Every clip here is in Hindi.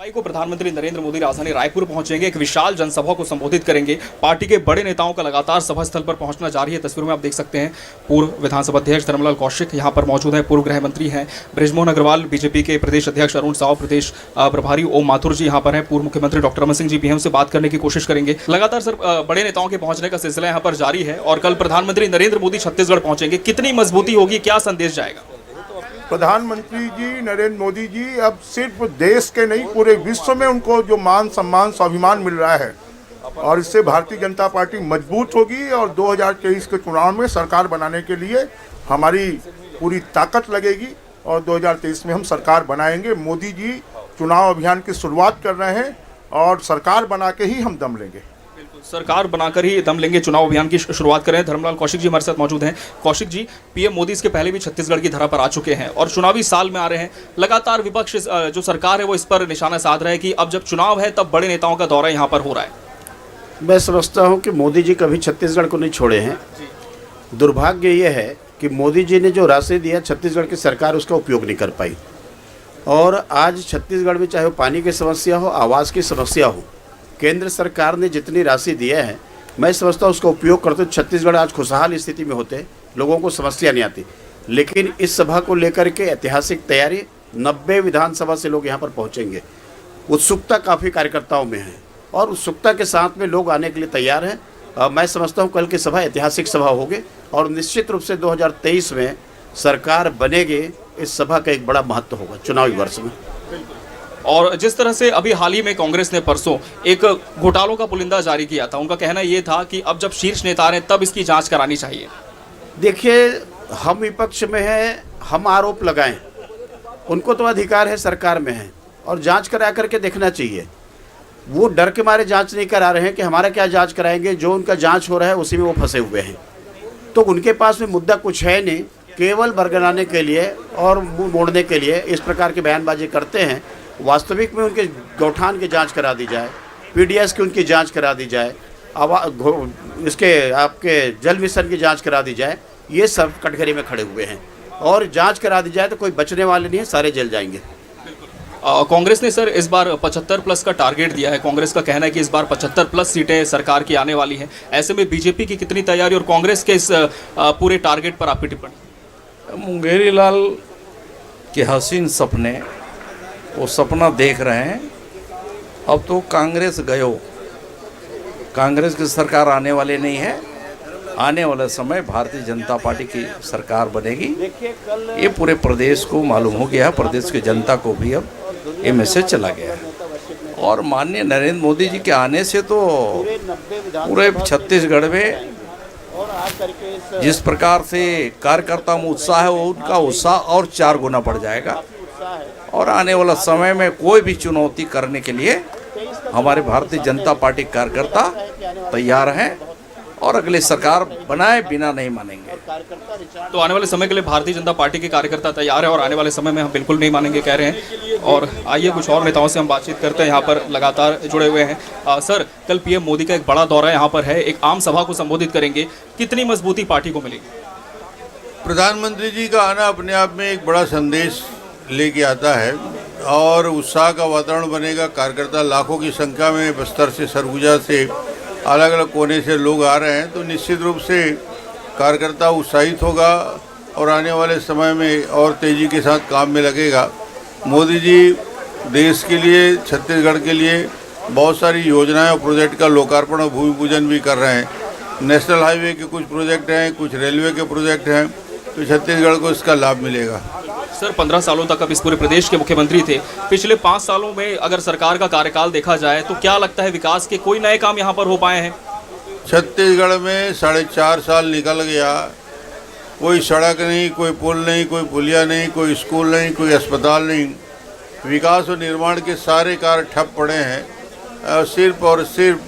जुलाई को प्रधानमंत्री नरेंद्र मोदी राजधानी रायपुर पहुंचेंगे, एक विशाल जनसभा को संबोधित करेंगे। पार्टी के बड़े नेताओं का लगातार सभा स्थल पर पहुंचना जारी है। तस्वीरों में आप देख सकते हैं पूर्व विधानसभा अध्यक्ष धर्मलाल कौशिक यहां पर मौजूद हैं, पूर्व गृह मंत्री हैं बृजमोहन अग्रवाल, बीजेपी के प्रदेश अध्यक्ष अरुण साव, प्रदेश प्रभारी ओम माथुर जी यहां पर हैं, पूर्व मुख्यमंत्री डॉक्टर रमन सिंह जी भी हैं, उनसे बात करने की कोशिश करेंगे। लगातार सर बड़े नेताओं के पहुंचने का सिलसिला यहाँ पर जारी है और कल प्रधानमंत्री नरेंद्र मोदी छत्तीसगढ़ पहुंचेंगे। कितनी मजबूती होगी, क्या संदेश जाएगा? प्रधानमंत्री जी नरेंद्र मोदी जी अब सिर्फ देश के नहीं पूरे विश्व में उनको जो मान सम्मान स्वाभिमान मिल रहा है और इससे भारतीय जनता पार्टी मजबूत होगी और 2023 के चुनाव में सरकार बनाने के लिए हमारी पूरी ताकत लगेगी और 2023 में हम सरकार बनाएंगे। मोदी जी चुनाव अभियान की शुरुआत कर रहे हैं और सरकार बना के ही हम दम लेंगे। सरकार बनाकर ही दम लेंगे, चुनाव अभियान की शुरुआत करें। धर्मलाल कौशिक जी हमारे साथ मौजूद हैं। कौशिक जी, पीएम मोदी इसके पहले भी छत्तीसगढ़ की धरा पर आ चुके हैं और चुनावी साल में आ रहे हैं। लगातार विपक्ष जो सरकार है वो इस पर निशाना साध रहा है कि अब जब चुनाव है तब बड़े नेताओं का दौरा यहाँ पर हो रहा है। मैं समझता हूँ कि मोदी जी कभी छत्तीसगढ़ को नहीं छोड़े हैं। दुर्भाग्य ये है कि मोदी जी ने जो राशि दिया छत्तीसगढ़ की सरकार उसका उपयोग नहीं कर पाई और आज छत्तीसगढ़ में चाहे वो पानी की समस्या हो, आवास की समस्या हो, केंद्र सरकार ने जितनी राशि दिया है मैं समझता हूँ उसका उपयोग करते छत्तीसगढ़ आज खुशहाल स्थिति में होते, लोगों को समस्या नहीं आती। लेकिन इस सभा को लेकर के ऐतिहासिक तैयारी, 90 विधानसभा से लोग यहाँ पर पहुँचेंगे। उत्सुकता काफ़ी कार्यकर्ताओं में है और उत्सुकता के साथ में लोग आने के लिए तैयार हैं। मैं समझता हूँ कल की सभा ऐतिहासिक सभा होगी और निश्चित रूप से 2023 में सरकार बनेगी। इस सभा का एक बड़ा महत्व होगा चुनावी वर्ष में। और जिस तरह से अभी हाल ही में कांग्रेस ने परसों एक घोटालों का पुलिंदा जारी किया था, उनका कहना ये था कि अब जब शीर्ष नेता हैं तब इसकी जांच करानी चाहिए। देखिए, हम विपक्ष में हैं, हम आरोप लगाएं, उनको तो अधिकार है, सरकार में है और जांच करा करके देखना चाहिए। वो डर के मारे जांच नहीं करा रहे हैं कि हमारा क्या जांच कराएंगे, जो उनका जांच हो रहा है उसी में वो फंसे हुए हैं। तो उनके पास में मुद्दा कुछ है नहीं, केवल बरगलाने के लिए और मुँह मोड़ने के लिए इस प्रकार की बयानबाजी करते हैं। वास्तविक में उनके गौठान की जांच करा दी जाए, पीडीएस की उनकी जांच करा दी जाए, इसके आपके जल मिशन की जांच करा दी जाए। ये सब कटघरे में खड़े हुए हैं और जांच करा दी जाए तो कोई बचने वाले नहीं है, सारे जेल जाएंगे। कांग्रेस ने सर इस बार 75+ का टारगेट दिया है। कांग्रेस का कहना है कि इस बार 75+ सीटें सरकार की आने वाली हैं। ऐसे में बीजेपी की कितनी तैयारी और कांग्रेस के इस पूरे टारगेट पर आपकी टिप्पणी? मुंगेरी लाल के हसीन सपने वो सपना देख रहे हैं। अब तो कांग्रेस गयो, कांग्रेस की सरकार आने वाले नहीं है। आने वाला समय भारतीय जनता पार्टी की सरकार बनेगी। ये पूरे प्रदेश को मालूम हो गया है, प्रदेश की जनता को भी अब ये मैसेज चला गया है। और माननीय नरेंद्र मोदी जी के आने से तो पूरे छत्तीसगढ़ में जिस प्रकार से कार्यकर्ता में उत्साह है, वो उनका उत्साह और 4 गुना बढ़ जाएगा। और आने वाला समय में कोई भी चुनौती करने के लिए हमारे भारतीय जनता पार्टी कार्यकर्ता तैयार हैं और अगली सरकार बनाए बिना नहीं मानेंगे। तो आने वाले समय के लिए भारतीय जनता पार्टी के कार्यकर्ता तैयार है और आने वाले समय में हम बिल्कुल नहीं मानेंगे कह रहे हैं। और आइए कुछ और नेताओं से हम बातचीत करते हैं, यहाँ पर लगातार जुड़े हुए हैं। सर, कल पीएम मोदी का एक बड़ा दौरा यहाँ पर है, एक आम सभा को संबोधित करेंगे। कितनी मजबूती पार्टी को मिलेगी? प्रधानमंत्री जी का आना अपने आप में एक बड़ा संदेश लेके आता है और उत्साह का वातावरण बनेगा। कार्यकर्ता लाखों की संख्या में बस्तर से, सरगुजा से, अलग अलग कोने से लोग आ रहे हैं, तो निश्चित रूप से कार्यकर्ता उत्साहित होगा और आने वाले समय में और तेज़ी के साथ काम में लगेगा। मोदी जी देश के लिए, छत्तीसगढ़ के लिए बहुत सारी योजनाएं और प्रोजेक्ट का लोकार्पण और भूमि पूजन भी कर रहे हैं। नेशनल हाईवे के कुछ प्रोजेक्ट हैं, कुछ रेलवे के प्रोजेक्ट हैं, तो छत्तीसगढ़ को इसका लाभ मिलेगा। सर, 15 सालों तक अब इस पूरे प्रदेश के मुख्यमंत्री थे। पिछले 5 सालों में अगर सरकार का कार्यकाल देखा जाए तो क्या लगता है विकास के कोई नए काम यहाँ पर हो पाए हैं? छत्तीसगढ़ में 4.5 साल निकल गया, कोई सड़क नहीं, कोई पुल नहीं, कोई पुलिया नहीं, कोई स्कूल नहीं, कोई अस्पताल नहीं। विकास और निर्माण के सारे कार्य ठप पड़े हैं। सिर्फ और सिर्फ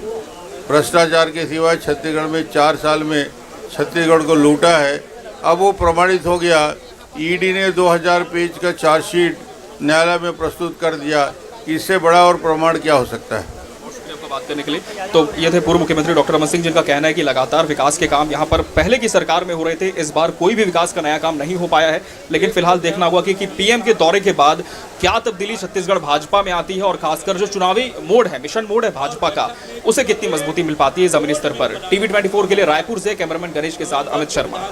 भ्रष्टाचार के सिवाय छत्तीसगढ़ में 4 साल में छत्तीसगढ़ को लूटा है। अब वो प्रमाणित हो गया। ईडी ने 2000 पेज का चार्जशीट न्यायालय में प्रस्तुत कर दिया। इससे बड़ा और प्रमाण क्या हो सकता है? बात करने के लिए। तो ये थे पूर्व मुख्यमंत्री डॉक्टर रमन सिंह, जिनका कहना है कि लगातार विकास के काम यहाँ पर पहले की सरकार में हो रहे थे, इस बार कोई भी विकास का नया काम नहीं हो पाया है। लेकिन फिलहाल देखना होगा कि पीएम के दौरे के बाद क्या तब्दीली छत्तीसगढ़ भाजपा में आती है और खासकर जो चुनावी मोड है, मिशन मोड है भाजपा का, उसे कितनी मजबूती मिल पाती है जमीनी स्तर पर। टीवी 24 के लिए रायपुर से कैमरामैन गणेश के साथ अमित शर्मा।